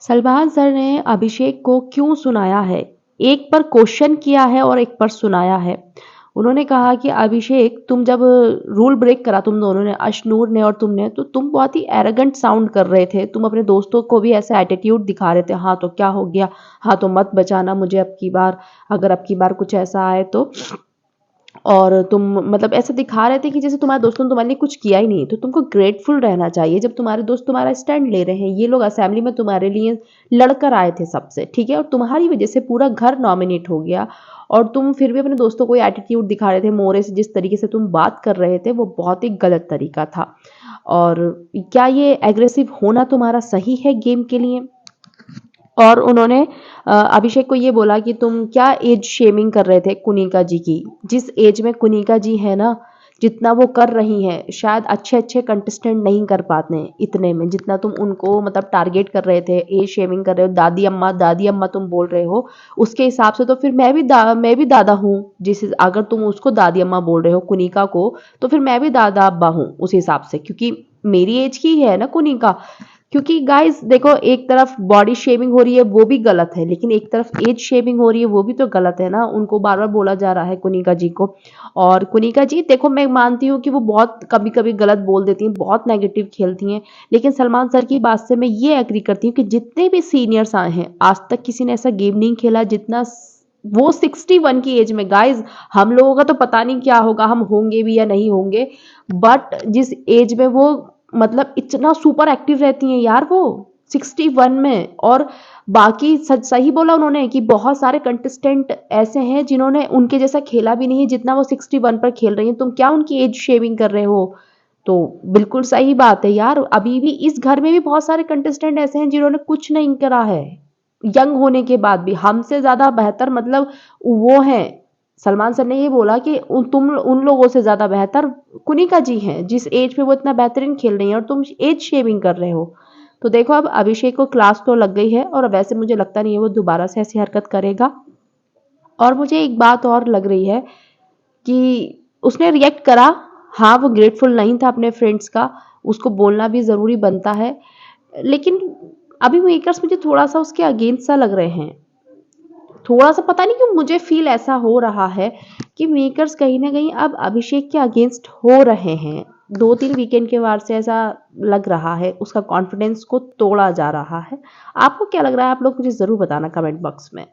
Salman sir ने अभिषेक को क्यों सुनाया है? एक पर क्वेश्चन किया है और एक पर सुनाया है। उन्होंने कहा कि अभिषेक तुम जब रूल ब्रेक करा तुम दोनों ने, अशनूर ने और तुमने, तो तुम बहुत ही एरोगेंट साउंड कर रहे थे। तुम अपने दोस्तों को भी ऐसा एटीट्यूड दिखा रहे थे, हाँ तो क्या हो गया? हाँ तो मत बचाना मुझे अब की बार, अगर अब की बार कुछ ऐसा आए तो। और तुम मतलब ऐसा दिखा रहे थे कि जैसे तुम्हारे दोस्तों ने तुम्हारे लिए कुछ किया ही नहीं। तो तुमको ग्रेटफुल रहना चाहिए जब तुम्हारे दोस्त तुम्हारा स्टैंड ले रहे हैं। ये लोग असेंबली में तुम्हारे लिए लड़कर आए थे सबसे, ठीक है, और तुम्हारी वजह से पूरा घर नॉमिनेट हो गया। और तुम फिर भी अपने दोस्तों को एटीट्यूड दिखा रहे थे। मोरे से जिस तरीके से तुम बात कर रहे थे वो बहुत ही गलत तरीका था। और क्या ये एग्रेसिव होना तुम्हारा सही है गेम के लिए? और उन्होंने अभिषेक को ये बोला कि तुम क्या एज शेमिंग कर रहे थे कुनिका जी की। जिस एज में कुनिका जी है ना, जितना वो कर रही हैं, शायद अच्छे अच्छे कंटेस्टेंट नहीं कर पाते हैं इतने में, जितना तुम उनको मतलब टारगेट कर रहे थे, एज शेमिंग कर रहे हो, दादी अम्मा तुम बोल रहे हो। उसके हिसाब से तो फिर मैं भी दादा हूँ। जिस अगर तुम उसको दादी अम्मा बोल रहे हो कुनिका को, तो फिर मैं भी दादा अब्बा हूँ उस हिसाब से, क्योंकि मेरी एज की है ना कुनिका। क्योंकि गाइस देखो, एक तरफ बॉडी शेमिंग हो रही है वो भी गलत है, लेकिन एक तरफ एज शेमिंग हो रही है वो भी तो गलत है ना। उनको बार बार बोला जा रहा है कुनिका जी को। और कुनिका जी देखो, मैं मानती हूँ कि वो बहुत कभी कभी गलत बोल देती हैं, बहुत नेगेटिव खेलती हैं, लेकिन सलमान सर की बात से मैं ये एग्री करती हूँ कि जितने भी सीनियर्स आए हैं आज तक किसी ने ऐसा गेम नहीं खेला जितना वो 61 की एज में। गाइज हम लोगों का तो पता नहीं क्या होगा, हम होंगे भी या नहीं होंगे, बट जिस एज में वो मतलब इतना सुपर एक्टिव रहती हैं यार वो 61 में। और बाकी सच सही बोला उन्होंने कि बहुत सारे कंटेस्टेंट ऐसे हैं जिन्होंने उनके जैसा खेला भी नहीं है जितना वो 61 पर खेल रही हैं। तुम क्या उनकी एज शेविंग कर रहे हो? तो बिल्कुल सही बात है यार। अभी भी इस घर में भी बहुत सारे कंटेस्टेंट ऐसे हैं जिन्होंने कुछ नहीं करा है, यंग होने के बाद भी हमसे ज्यादा बेहतर मतलब वो हैं। सलमान सर ने ये बोला कि तुम उन लोगों से ज्यादा बेहतर कुनिका जी हैं, जिस एज पे वो इतना बेहतरीन खेल रही हैं, और तुम एज शेविंग कर रहे हो। तो देखो, अब अभिषेक को क्लास तो लग गई है, और वैसे मुझे लगता नहीं है वो दोबारा से ऐसी हरकत करेगा। और मुझे एक बात और लग रही है कि उसने रिएक्ट करा, हाँ वो ग्रेटफुल नहीं था अपने फ्रेंड्स का, उसको बोलना भी ज़रूरी बनता है, लेकिन अभी मेकर्स मुझे थोड़ा सा उसके अगेंस्ट सा लग रहे हैं। थोड़ा सा पता नहीं क्यों मुझे फील ऐसा हो रहा है कि मेकर्स कहीं ना कहीं अब अभिषेक के अगेंस्ट हो रहे हैं। 2-3 वीकेंड के बाद से ऐसा लग रहा है, उसका कॉन्फिडेंस को तोड़ा जा रहा है। आपको क्या लग रहा है? आप लोग मुझे ज़रूर बताना कमेंट बॉक्स में।